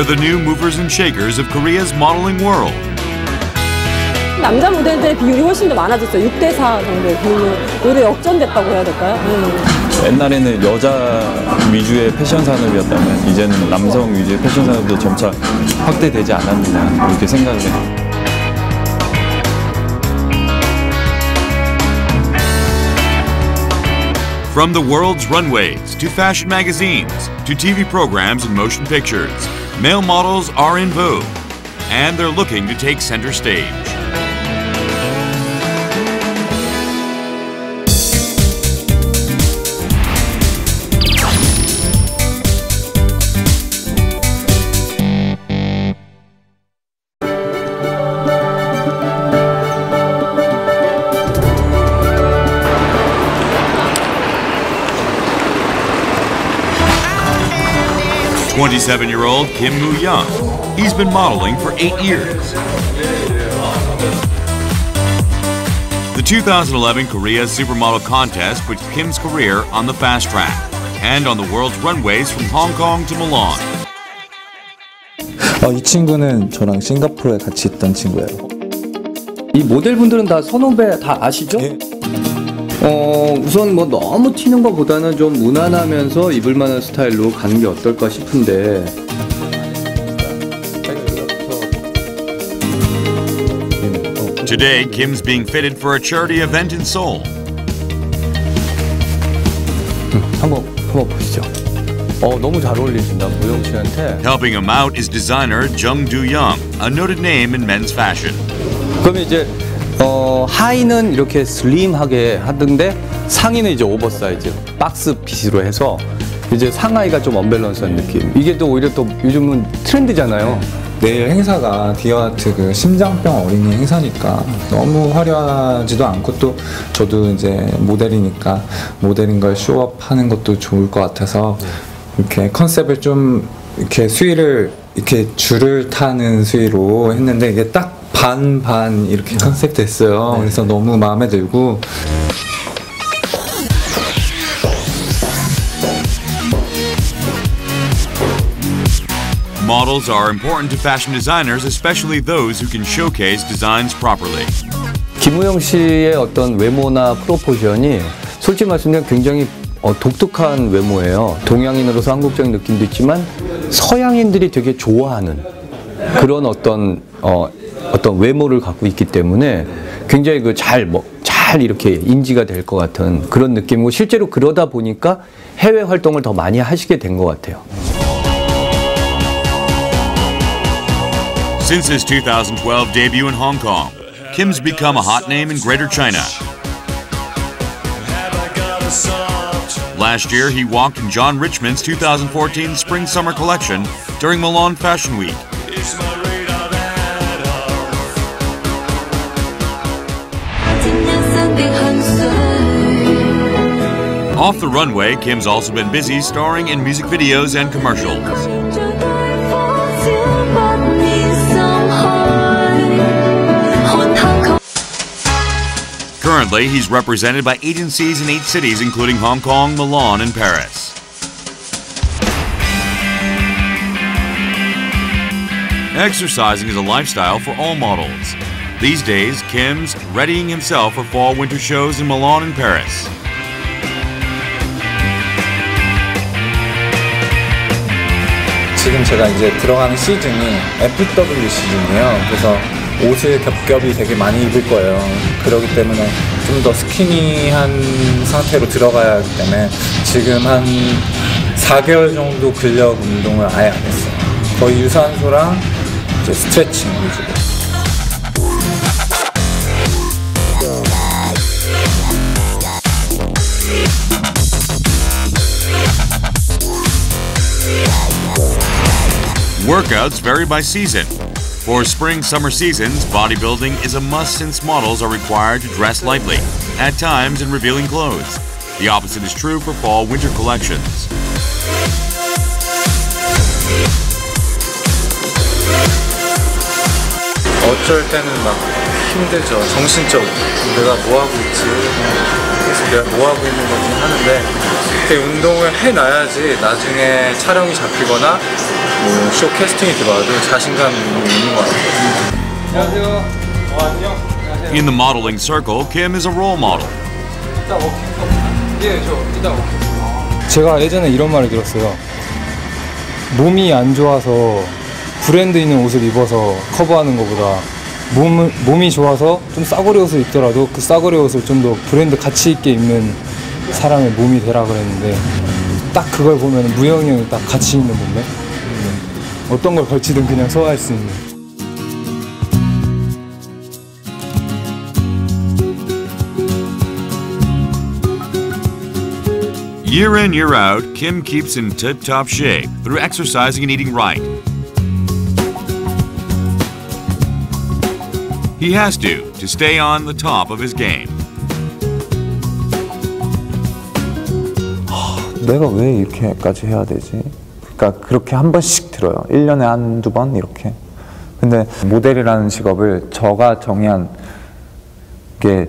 They're the new movers and shakers of Korea's modeling world. 남자 모델들의 비율이 훨씬 더 많아졌어요. 6대4 정도의 비율로 오히려 역전됐다고 해야 될까요? 옛날에는 여자 위주의 패션 산업이었다면 이제는 남성 위주의 패션 산업도 점차 확대되지 않았느냐 이렇게 생각을 해요. From the world's runways to fashion magazines to TV programs and motion pictures, male models are in vogue, and they're looking to take center stage. "27-year-old Kim Moo-young. He's been modeling for 8 years. The 2011 Korea Supermodel Contest puts Kim's career on the fast track and on the world's runways from Hong Kong to Milan. 이 친구는 저랑 싱가포르에 같이 있던 친구예요. 이 모델분들은 다 선후배 다 아시죠? 예. 우선 뭐 너무 튀는 것보다는 좀 무난하면서 입을 만한 스타일로 가는 게 어떨까 싶은데. Today, Kim's being fitted for a charity event in Seoul. 한번 보시죠. 너무 잘 어울리신다, 무영 씨한테. Helping him out is designer Jung Do-young, a noted name in men's fashion. 그러면 이제 하의는 이렇게 슬림하게 하던데 상의는 이제 오버사이즈 박스 핏으로 해서 이제 상하의가 좀 언밸런스한 느낌. 이게 또 오히려 또 요즘은 트렌드잖아요. 내일 행사가 디어아트 그 심장병 어린이 행사니까 너무 화려하지도 않고 또 저도 이제 모델이니까 모델인 걸 쇼업하는 것도 좋을 것 같아서 이렇게 컨셉을 좀 이렇게 수위를 이렇게 줄을 타는 수위로 했는데 이게 딱 반 이렇게 컨셉 됐어요. 그래서 너무 마음에 들고. Models are important to fashion designers, especially those who can showcase designs properly. 김우영 씨의 어떤 외모나 프로포션이 솔직히 말씀드리면 굉장히 독특한 외모예요. 동양인으로서 한국적인 느낌도 있지만 서양인들이 되게 좋아하는 그런 어떤 외모를 갖고 있기 때문에 굉장히 잘 이렇게 인지가 될 것 같은 그런 느낌이고 실제로 그러다 보니까 해외 활동을 더 많이 하시게 된 것 같아요. Since his 2012 debut in Hong Kong, Kim's become a hot name in Greater China. Last year, he walked in John Richmond's 2014 Spring-Summer collection during Milan Fashion Week. Off the runway, Kim's also been busy starring in music videos and commercials. Currently, he's represented by agencies in 8 cities, including Hong Kong, Milan, and Paris. Exercising is a lifestyle for all models. These days, Kim's readying himself for fall-winter shows in Milan and Paris. 지금 제가 이제 들어가는 시즌이 FW 시즌이에요. 그래서 옷을 겹겹이 되게 많이 입을 거예요. 그렇기 때문에 좀 더 스키니한 상태로 들어가야 하기 때문에 지금 한 4개월 정도 근력 운동을 아예 안 했어요. 거의 유산소랑 이제 스트레칭 위주로. Workouts vary by season. For spring-summer seasons, bodybuilding is a must since models are required to dress lightly, at times in revealing clothes. The opposite is true for fall-winter collections. 어쩔 때는 막 힘들죠. 정신적으로. 내가 뭐 하고 있지? 그래서 내가 뭐 하고 있는 건지 하는데 그렇게 운동을 해놔야지 나중에 촬영이 잡히거나 뭐 쇼 캐스팅이 들어와도 자신감이 있는 것 같아요. 안녕하세요. 안녕. In the modeling circle, Kim is a role model. 이따 워킹 예, 저 이따 워킹. 제가 예전에 이런 말을 들었어요. 몸이 안 좋아서 브랜드 있는 옷을 입어서 커버하는 것보다 몸이 좋아서 좀 싸구려 옷을 입더라도 그 싸구려 옷을 좀 더 브랜드 가치 있게 입는 사람의 몸이 되라 그랬는데 딱 그걸 보면 무영이 형이 딱 가치 있는 몸매? 어떤 걸 걸치든 그냥 소화할 수 있는. Year in, year out, Kim keeps in tip-top shape through exercising and eating right. He has to stay on the top of his game. 내가 왜 이렇게까지 해야 되지? 그러니까 그렇게 한 번씩 들어요. 1년에 한두 번 이렇게. 근데 모델이라는 직업을 저가 정의한 게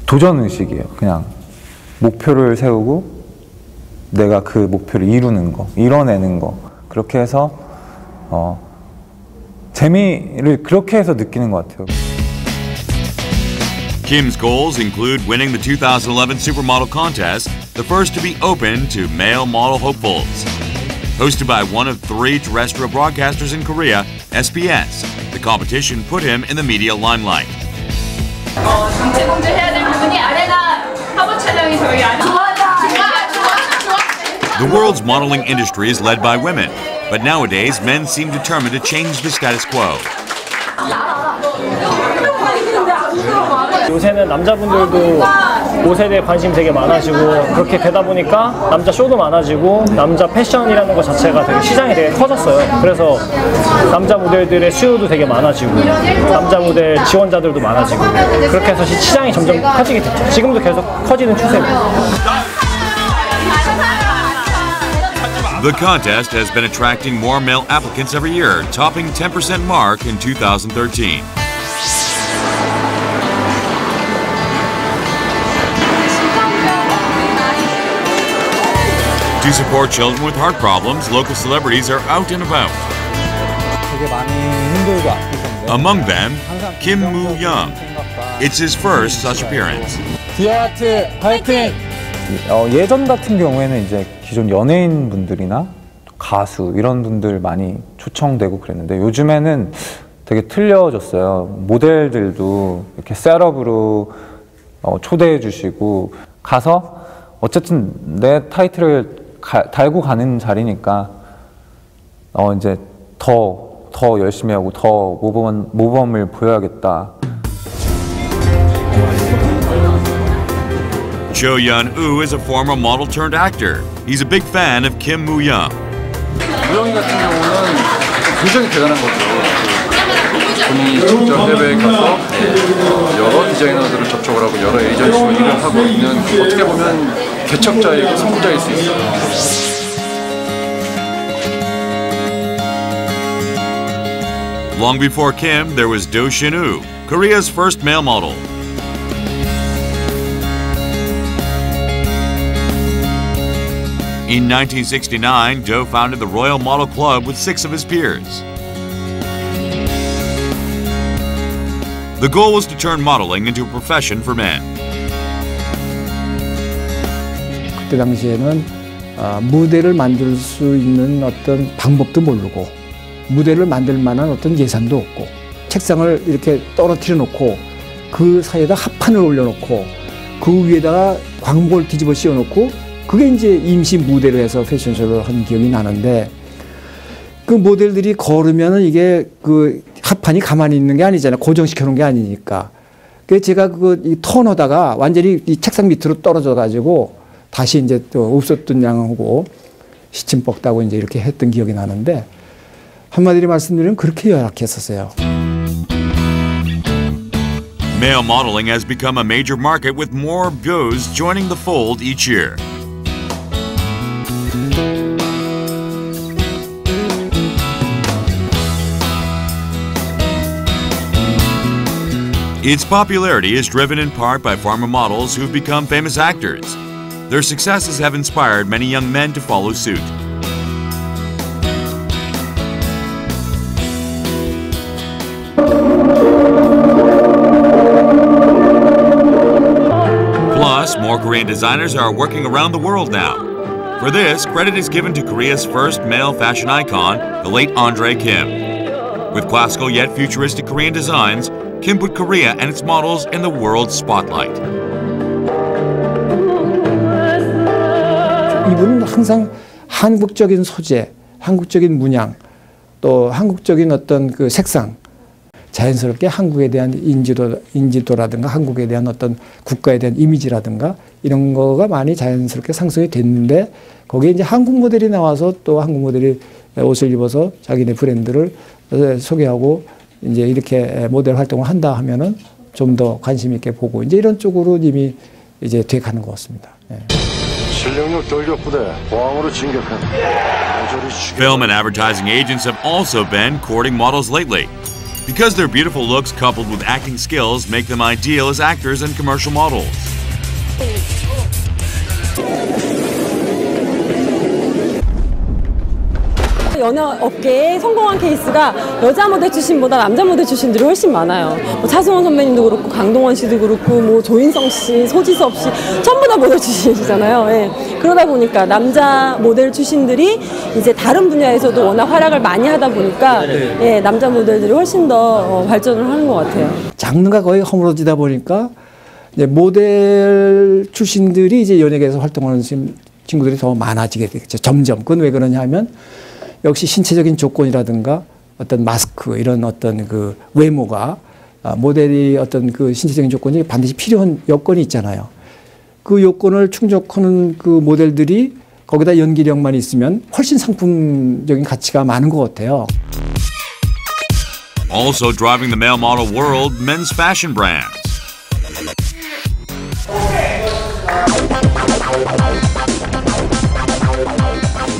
도전의식이에요. 그냥 목표를 세우고 내가 그 목표를 이루는 거, 이뤄내는 거. 그렇게 해서 재미를 그렇게 해서 느끼는 것 같아요. Kim's goals include winning the 2011 Supermodel Contest, the first to be open to male model hopefuls. Hosted by one of 3 terrestrial broadcasters in Korea, SBS, the competition put him in the media limelight. 정체공개 해야 될 부분이 아레나 화보 촬영이 저희 The world's modeling industry is led by women, but nowadays men seem determined to change the status quo. 요새는 남자분들도 옷에 대해 관심이 되게 많아지고 그렇게 되다 보니까 남자 쇼도 많아지고 남자 패션이라는 것 자체가 되게 시장이 되게 커졌어요. 그래서 남자 모델들의 수요도 되게 많아지고 남자 모델 지원자들도 많아지고 그렇게 해서 시장이 점점 커지게 됐죠. 지금도 계속 커지는 추세입니다. The contest has been attracting more male applicants every year, topping 10% mark in 2013. To support children with heart problems, local celebrities are out and about. 되게 많이 힘들고 아플 텐데. Among them, Kim Moo-young. It's his first such appearance. 디아트 화이팅! 예전 같은 경우에는 이제 기존 연예인 분들이나 가수 이런 분들 많이 초청되고 그랬는데 요즘에는 되게 틀려졌어요. 모델들도 이렇게 셋업으로 초대해 주시고 가서 어쨌든 내 타이틀을 달고 가는 자리니까 이제 더 열심히 하고 더 모범을 보여야겠다. Cho Yeon-woo is a former model turned actor. He's a big fan of Kim Moo-young. 무영이 같은 경우는 굉장히 대단한 거죠. 본인이 직접 해외에 가서 여러 디자이너들을 접촉을 하고 여러 에이전시와 일을 하고 있는 어떻게 보면 개척자이고 성공자일 수 있어요. Long before Kim, there was Do Shin-woo, Korea's first male model. In 1969, Do founded the Royal Model Club with 6 of his peers. The goal was to turn modeling into a profession for men. 그때 당시에는 무대를 만들 수 있는 어떤 방법도 모르고 무대를 만들 만한 어떤 예산도 없고 책상을 이렇게 떨어뜨려 놓고 그 사이에다 합판을 올려놓고 그 위에다가 광고를 뒤집어 씌워놓고 그게 이제 임시 무대로 해서 패션쇼를 한 기억이 나는데 그 모델들이 걸으면은 이게 그 합판이 가만히 있는 게 아니잖아요. 고정시켜 놓은 게 아니니까. 그래서 제가 이 턴하다가 완전히 이 책상 밑으로 떨어져 가지고 다시 이제 또 없었던 양하고 시침 뻗다고 이제 이렇게 했던 기억이 나는데 한마디로 말씀드리면 그렇게 열악했었어요. Male modeling has become a major market with more Go's joining the fold each year. Its popularity is driven in part by former models who've become famous actors. Their successes have inspired many young men to follow suit. Plus, more Korean designers are working around the world now. For this, credit is given to Korea's first male fashion icon, the late Andre Kim. With classical yet futuristic Korean designs, Kim put Korea and its models in the world's spotlight. 이분은 항상 한국적인 소재, 한국적인 문양, 또 한국적인 어떤 그 색상, 자연스럽게 한국에 대한 인지도라든가 한국에 대한 어떤 국가에 대한 이미지라든가 이런 거가 많이 자연스럽게 상승이 됐는데 거기에 이제 한국 모델이 나와서 또 한국 모델이 옷을 입어서 자기네 브랜드를 소개하고 이제 이렇게 모델 활동을 한다 하면은 좀 더 관심 있게 보고 이제 이런 쪽으로 이미 이제 돼 가는 것 같습니다. 예. 실력력 돌격부대 포항으로 진격한 Film and advertising agents have also been courting models lately. Because their beautiful looks coupled with acting skills make them ideal as actors and commercial models. 연예업계에 성공한 케이스가 여자 모델 출신보다 남자 모델 출신들이 훨씬 많아요. 뭐 차승원 선배님도 그렇고 강동원 씨도 그렇고 뭐 조인성 씨, 소지섭 씨 전부 다 모델 출신이시잖아요. 예. 그러다 보니까 남자 모델 출신들이 이제 다른 분야에서도 워낙 활약을 많이 하다 보니까 예, 남자 모델들이 훨씬 더 발전을 하는 것 같아요. 장르가 거의 허물어지다 보니까 이제 모델 출신들이 이제 연예계에서 활동하는 친구들이 더 많아지게 되겠죠. 점점. 그건 왜 그러냐 하면 역시 신체적인 조건이라든가 어떤 마스크 이런 어떤 그 외모가 모델이 어떤 그 신체적인 조건이 반드시 필요한 여건이 있잖아요. 그 요건을 충족하는 그 모델들이 거기다 연기력만 있으면 훨씬 상품적인 가치가 많은 것 같아요. Also driving the male model world, men's fashion brands.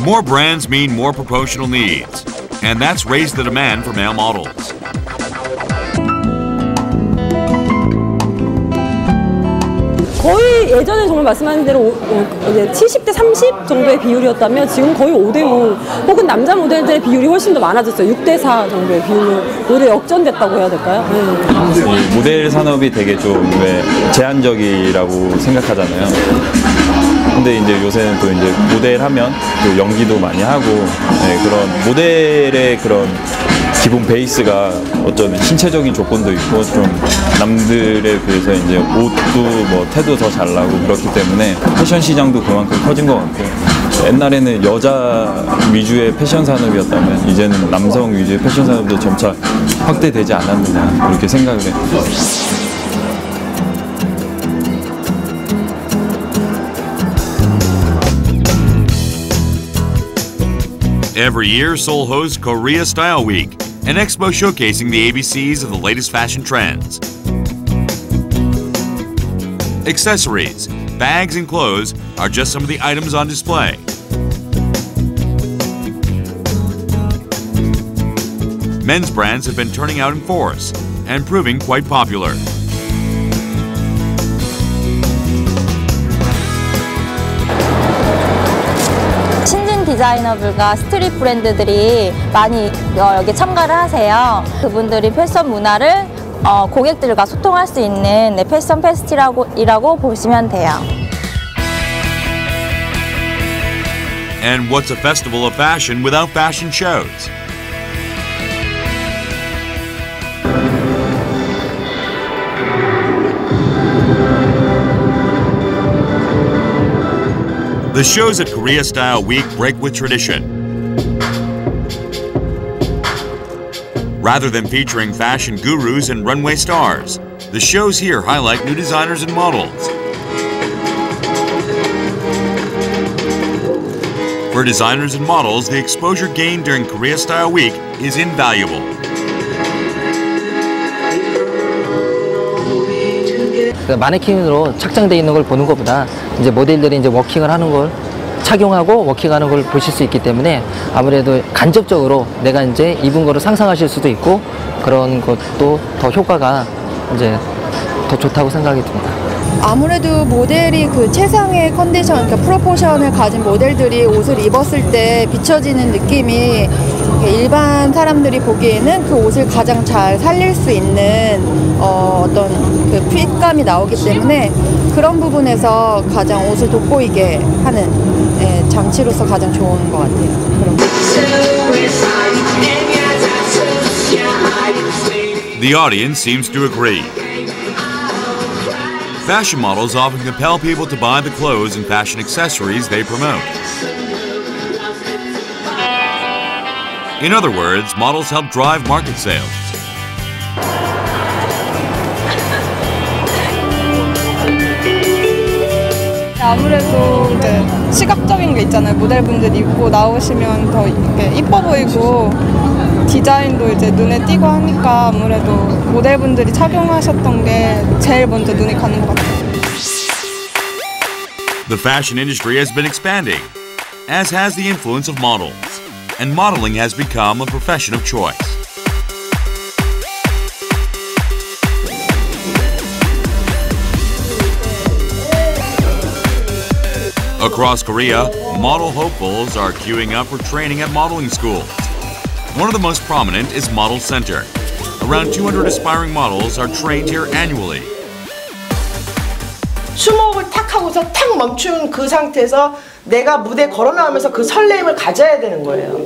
More brands mean more promotional needs, and that's raised the demand for male models. 거의 예전에 정말 말씀하신 대로 이제 70대 30 정도의 비율이었다면 지금 거의 5대5 혹은 남자 모델들의 비율이 훨씬 더 많아졌어요. 6대4 정도의 비율로 오히려 역전됐다고 해야 될까요? 이 모델 산업이 되게 좀 제한적이라고 생각하잖아요. 근데 이제 요새는 또 이제 모델하면 또 연기도 많이 하고 그런 모델의 그런 기본 베이스가 어떤 신체적인 조건도 있고 좀 남들에 비해서 이제 옷도 뭐 태도 더 잘 나고 그렇기 때문에 패션 시장도 그만큼 커진 것 같고 옛날에는 여자 위주의 패션 산업이었다면 이제는 남성 위주의 패션 산업도 점차 확대되지 않았느냐 그렇게 생각을 해요. Every year, Seoul hosts Korea Style Week, an expo showcasing the ABCs of the latest fashion trends. Accessories, bags, and clothes are just some of the items on display. Men's brands have been turning out in force and proving quite popular. 디자이너들과 스트릿 브랜드들이 많이 여기 참가를 하세요. 그분들이 패션 문화를 고객들과 소통할 수 있는 패션 페스티벌이라고 보시면 돼요. And what's a festival of fashion without fashion shows? The shows at Korea Style Week break with tradition. Rather than featuring fashion gurus and runway stars, the shows here highlight new designers and models. For designers and models, the exposure gained during Korea Style Week is invaluable. 마네킹으로 착장되어 있는 걸 보는 것보다 이제 모델들이 이제 워킹을 하는 걸 착용하고 워킹하는 걸 보실 수 있기 때문에 아무래도 간접적으로 내가 이제 입은 거를 상상하실 수도 있고 그런 것도 더 효과가 이제 더 좋다고 생각이 듭니다. 아무래도 모델이 그 최상의 컨디션, 그러니까 프로포션을 가진 모델들이 옷을 입었을 때 비춰지는 느낌이 일반 사람들이 보기에는 그 옷을 가장 잘 살릴 수 있는 어떤 그 핏감이 나오기 때문에 그런 부분에서 가장 옷을 돋보이게 하는 장치로서 가장 좋은 것 같아요. 그런 The audience seems to agree. Fashion models often compel people to buy the clothes and fashion accessories they promote. In other words, models help drive market sales. 아무래도 이제 시각적인 게 있잖아요. 모델분들이 입고 나오시면 더 이렇게 이뻐 보이고 디자인도 이제 눈에 띄고 하니까 아무래도 모델분들이 착용하셨던 게 제일 먼저 눈이 가는 것 같아요. The fashion industry has been expanding, as has the influence of models, and modeling has become a profession of choice. Across Korea, model hopefuls are queuing up for training at modeling schools. One of the most prominent is Model Center. Around 200 aspiring models are trained here annually. 숨호흡을 탁 하고서 탁 멈춘 그 상태에서 내가 무대에 걸어 나오면서 그 설렘을 가져야 되는 거예요.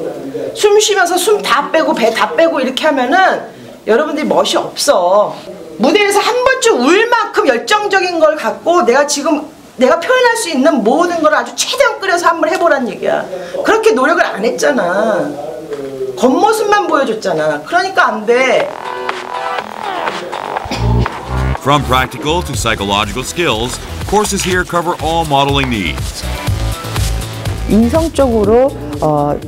숨 쉬면서 숨 다 빼고 배 다 빼고 이렇게 하면은 여러분들이 멋이 없어. 무대에서 한 번쯤 울 만큼 열정적인 걸 갖고 내가 표현할 수 있는 모든 걸 아주 최대한 끓여서 한번 해보란 얘기야. 그렇게 노력을 안 했잖아. 겉모습만 보여줬잖아. 그러니까 안 돼. From practical to psychological skills, courses here cover all modeling needs. 인성적으로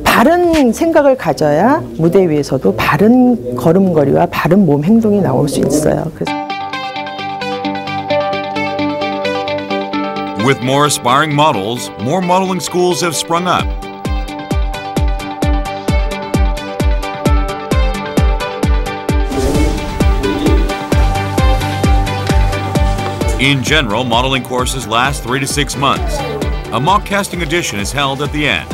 바른 생각을 가져야 무대 위에서도 바른 걸음걸이와 바른 몸 행동이 나올 수 있어요. With more aspiring models, more modeling schools have sprung up. In general, modeling courses last 3 to 6 months. A mock casting audition is held at the end.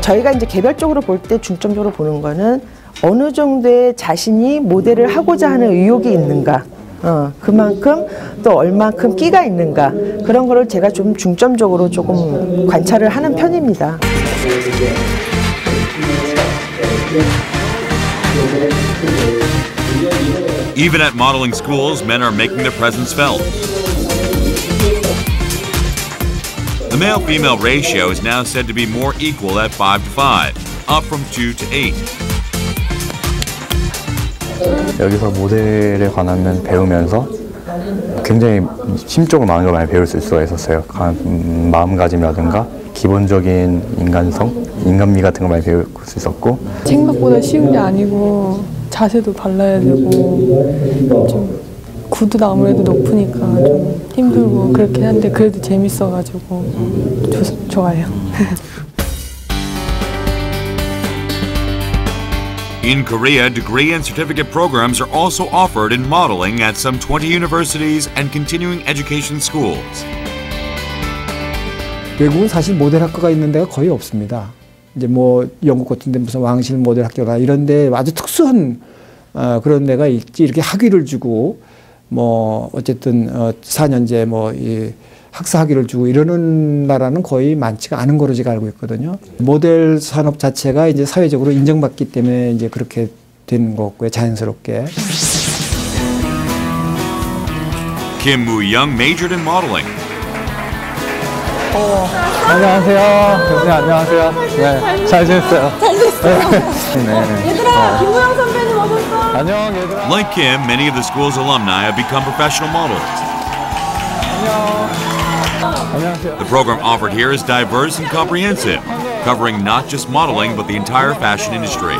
저희가 이제 개별적으로 볼 때 중점적으로 보는 거는 어느 정도의 자신이 모델을 하고자 하는 의욕이 있는가, 그만큼 또 얼만큼 끼가 있는가, 그런 거를 제가 좀 중점적으로 조금 관찰을 하는 편입니다. Even at modeling schools, men are making their presence felt. The male-female ratio is now said to be more equal at 5 to 5, up from 2 to 8. 여기서 모델에 관한 배우면서 굉장히 심적으로 많은 걸 많이 배울 수 있었어요. 마음가짐이라든가 기본적인 인간성, 인간미 같은 걸 많이 배울 수 있었고. 생각보다 쉬운 게 아니고 자세도 발라야 되고 좀 구두도 아무래도 높으니까 좀 힘들고 그렇긴 한데 그래도 재밌어가지고 좋아요. In Korea, degree and certificate programs are also offered in modeling at some 20 universities and continuing education schools. 외국은 사실 모델 학과가 있는 데가 거의 없습니다. 이제 뭐 영국 같은 데 무슨 왕실 모델 학교나 이런 데 아주 특수한 그런 데가 있지, 이렇게 학위를 주고 뭐 어쨌든 4년제 뭐 이 학사 학위를 주고 이러는 나라는 거의 많지가 않은 거로 제가 알고 있거든요. 모델 산업 자체가 이제 사회적으로 인정받기 때문에 이제 그렇게 된 것 같고요, 자연스럽게. Kim Moo-young majored in modeling. 안녕하세요. 교수님 안녕하세요. 네, 잘 지냈어요. 잘 지냈어요. 네. 얘들아, 김우영 선배님 오셨어? 안녕 얘들아. Like Kim, many of the school's alumni have become professional models. The program offered here is diverse and comprehensive, covering not just modeling but the entire fashion industry.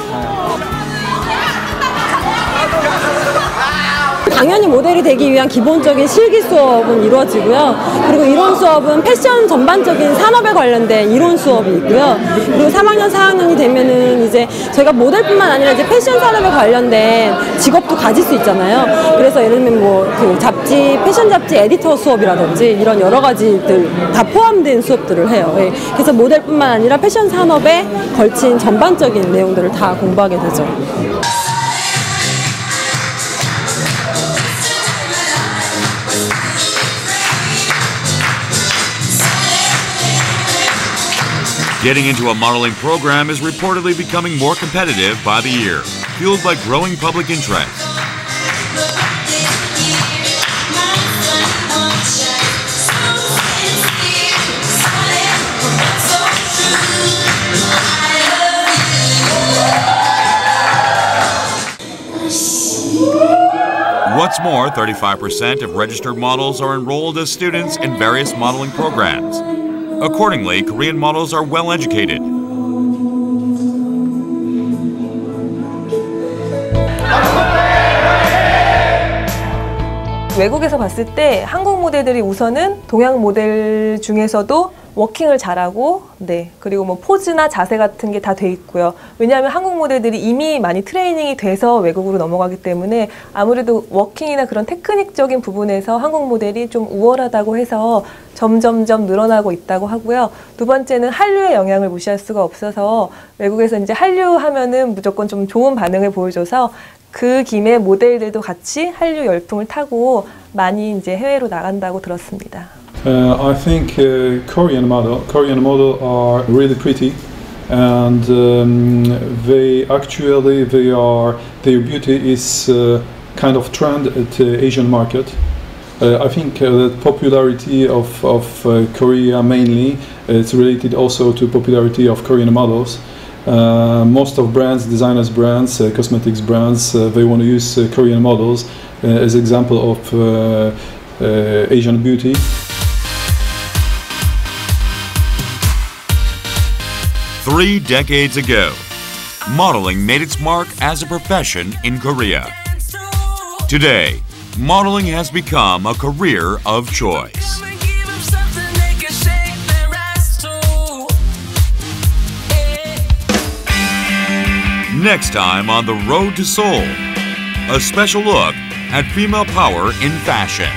당연히 모델이 되기 위한 기본적인 실기 수업은 이루어지고요. 그리고 이론 수업은 패션 전반적인 산업에 관련된 이론 수업이 있고요. 그리고 3학년, 4학년이 되면은 이제 저희가 모델뿐만 아니라 이제 패션 산업에 관련된 직업도 가질 수 있잖아요. 그래서 예를 들면 뭐 그 잡지, 패션 잡지 에디터 수업이라든지 이런 여러 가지들 다 포함된 수업들을 해요. 예. 그래서 모델뿐만 아니라 패션 산업에 걸친 전반적인 내용들을 다 공부하게 되죠. Getting into a modeling program is reportedly becoming more competitive by the year, fueled by growing public interest. What's more, 35% of registered models are enrolled as students in various modeling programs. Accordingly, Korean models are well educated. 외국에서 봤을 때 한국 모델들이 우선은 동양 모델 중에서도 워킹을 잘하고, 네, 그리고 뭐 포즈나 자세 같은 게 다 돼 있고요. 왜냐하면 한국 모델들이 이미 많이 트레이닝이 돼서 외국으로 넘어가기 때문에 아무래도 워킹이나 그런 테크닉적인 부분에서 한국 모델이 좀 우월하다고 해서 점점점 늘어나고 있다고 하고요. 두 번째는 한류의 영향을 무시할 수가 없어서 외국에서 이제 한류 하면은 무조건 좀 좋은 반응을 보여줘서 그 김에 모델들도 같이 한류 열풍을 타고 많이 이제 해외로 나간다고 들었습니다. I think Korean model are really pretty, and their beauty is kind of trend at the Asian market. I think the popularity of Korea mainly it's related also to popularity of Korean models. Most of brands, designers brands, cosmetics brands, they want to use Korean models as example of Asian beauty. Three decades ago, modeling made its mark as a profession in Korea. Today, modeling has become a career of choice. Next time on The Road to Seoul, a special look at female power in fashion.